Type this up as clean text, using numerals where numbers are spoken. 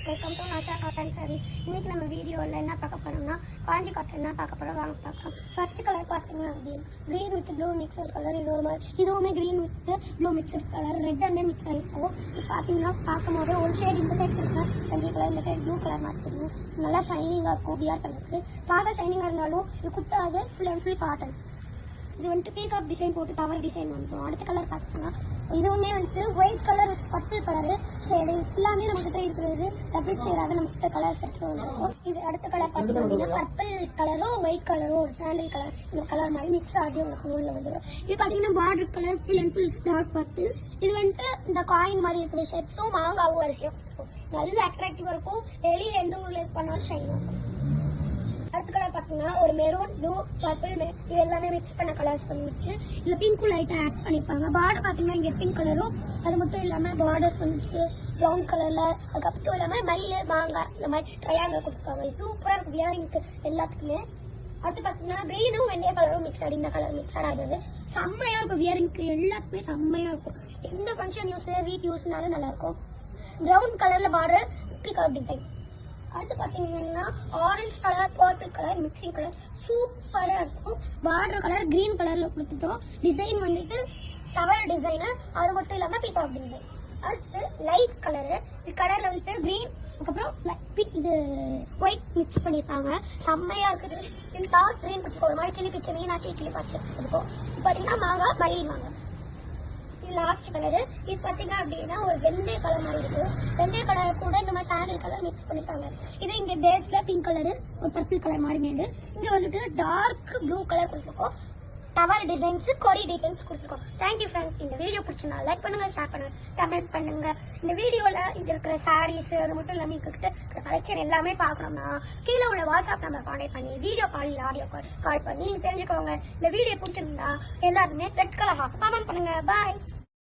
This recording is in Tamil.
Welcome to Nacha cotton sarees. இன்னைக்கு நம்ம வீடியோவில் என்ன பார்க்க போறோம்னா காஞ்சி காட்டன் தான் பார்க்க போறோம். வாங்க பார்க்கலாம். ஃபர்ஸ்ட் கலர் பார்த்தீங்க அப்படின்னு green with blue mixture colour. இது ஒரு மாதிரி இதுவுமே green with blue mixture colour, red அண்டே மிக்ஸ் ஆகிருக்கும். இது பார்த்தீங்கன்னா பார்க்கும் போது ஒரு ஷேட் இந்த சைட் இருக்கும் கஞ்சி கலர், இந்த சைட் ப்ளூ கலர் மாதிரி தெரியும். நல்லா ஷைனிங்காக இருக்கும். பிஆர் கலருக்கு பார்க்க ஷைனிங்காக இருந்தாலும் இது குட்டாது. Full and full cotton. இது வந்துட்டு பீகாக் டிசைன் போட்டு டவர் டிசைன் வந்துடும். அடுத்த கலர் பார்த்தீங்கன்னா இதுவுமே வந்துட்டு white colour with purple colour shade ஃபுல்லாமே நம்மகிட்ட இருக்கிறது டபுள் ஷேடாக நம்மகிட்ட கலர் செட் வந்துருக்கும். இது அடுத்த கலர் பார்த்தீங்க அப்படின்னா பர்பிள் கலரும் ஒயிட் கலரும் ஒரு சாண்டில் கலர் இந்த கலர் மாதிரி மிக்ஸ் ஆகி உங்களுக்கு உள்ள வந்துடும். இது பார்த்தீங்கன்னா border colour full and full dark purple. இது வந்துட்டு இந்த காயின் மாதிரி இருக்கிற ஷேட்ஸும் மாங்காவும் அரிசியும் நல்ல அட்ராக்டிவா இருக்கும். வெளியே எந்த ஊர்ல இது பண்ணாலும் ஷைன் இருக்கும். அடுத்த கலர் பார்த்தீங்கன்னா ஒரு மெரூன், ப்ளூ, பர்பிள் இது எல்லாமே மிக்ஸ் பண்ண கலர்ஸ் பண்ணிட்டு இதுல பிங்க்கும் லைட்டா ஆட் பண்ணிருப்பாங்க. பார்டர் பார்த்தீங்கன்னா இங்க பிங்க் கலரும் அது மட்டும் இல்லாம பார்டர்ஸ் வந்துட்டு ப்ரௌன் கலர்ல, அதுக்கப்புறம் இல்லாம மயில் மாங்காய் இந்த மாதிரி ட்ரையாங்கிள் கொடுத்துருக்காங்க. சூப்பரா இருக்கும் வியரிங்க்கு எல்லாத்துக்குமே. அடுத்து பார்த்தீங்கன்னா கிரீனும் வெள்ளைய கலரும் மிக்ஸ் ஆடி இந்த கலர் மிக்ஸ் ஆகுது. செம்மையா இருக்கும் வியரிங்க்கு எல்லாத்துக்குமே செம்மையா இருக்கும். எந்த ஃபங்க்ஷன் யூஸ் வீட் யூஸ்னாலும் நல்லா இருக்கும். ப்ரௌன் கலர்ல பார்டர் பீகாக் டிசைன். அடுத்து பாத்தீங்கன்னா orange colour purple colour mixing colour சூப்பரா இருக்கும். பார்டர் கலர் கிரீன் கலர்ல கொடுத்துட்டோம். டிசைன் வந்துட்டு டவர் டிசைன், அது மட்டும் இல்லாம பீகாக் டிசைன். அடுத்து லைட் கலரு, இது கலர்ல வந்துட்டு கிரீன் அதுக்கப்புறம் இது ஒயிட் மிக்ஸ் பண்ணிருப்பாங்க. செம்மையா இருக்குது. இது டார்க் கிரீன் பிடிச்சிருக்கோம். ஒரு மாதிரி கிளி பிச்சு மீனாட்சி கிளி பாச்சு இருக்கும். இப்போ பாத்தீங்கன்னா மாங்காய் மயில் மாங்காய். லாஸ்ட் கலரு இது பாத்தீங்க அப்படின்னா ஒரு வெந்தய கலர் மாதிரி இருக்கு. வெந்தய கலர் கூட இந்த மாதிரி சாண்டில் கலர் மிக்ஸ் பண்ணிருக்காங்க. இது இங்க பேஸ்ல பிங்க் கலரு ஒரு பர்பிள் கலர் மாதிரி மேடு. இங்க வந்துட்டு டார்க் ப்ளூ கலர் கொடுத்துருக்கோம். டவர் டிசைன்ஸ், கொடி டிசைன்ஸ் கொடுத்துருக்கோம். Thank you friends. இந்த வீடியோ பிடிச்சிருந்தா லைக் பண்ணுங்க, ஷேர் பண்ணுங்க, கமெண்ட் பண்ணுங்க. இந்த வீடியோல இங்க இருக்கிற சாரீஸ் அது மட்டும் இல்லாம இருக்கிற கலெக்ஷன் எல்லாமே பார்க்கணும்னா கீழே உள்ள வாட்ஸ்அப் நம்பர் கான்டாக்ட் பண்ணி வீடியோ கால் இல்ல ஆடியோ கால் பண்ணி நீங்க தெரிஞ்சுக்கோங்க. இந்த வீடியோ பிடிச்சிருந்தா எல்லாருமே ரெட் கலர் கமெண்ட் பண்ணுங்க. பாய்.